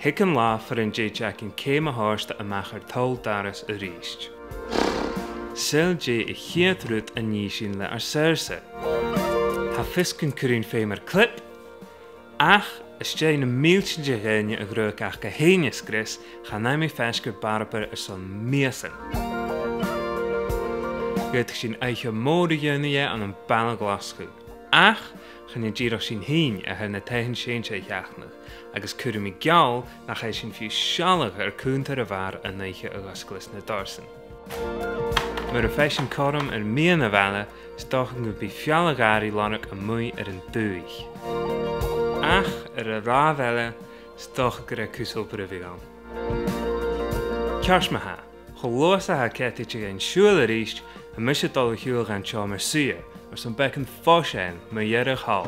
Hic an lá for an déiteach in céim a háiste amach ar tall daras a ríist. Sil dé I chéad rút a ní sin le ar sérsa. Tá fiscin cuirín féim ar clip, ach is dé na mílsin de réine a grúach ach go héine scris gaan na mé feisgur barapar ar son míasan. Gwyt sin eiche móde dhéine an an banal glascu. Ach, gaan je dierach sin heen a na teigen séin sé jaachnach, agus cúr mi geall nach hy sin fiú sealag ar cúntar a bhar a neiche a gasglis na darsan. Mar a feishin corm ar mian a bhela, stochen go bí fialagari lanach a mui ar an dúich. Ach, ar a rá bhela, stochen go a cúsol bruvig an. Cears me ha, cholos a ha kettiche ein siúla ríist, a mis het al a hiúl gan tja mar suie, maar zo'n bekken foshen, maar jere hal.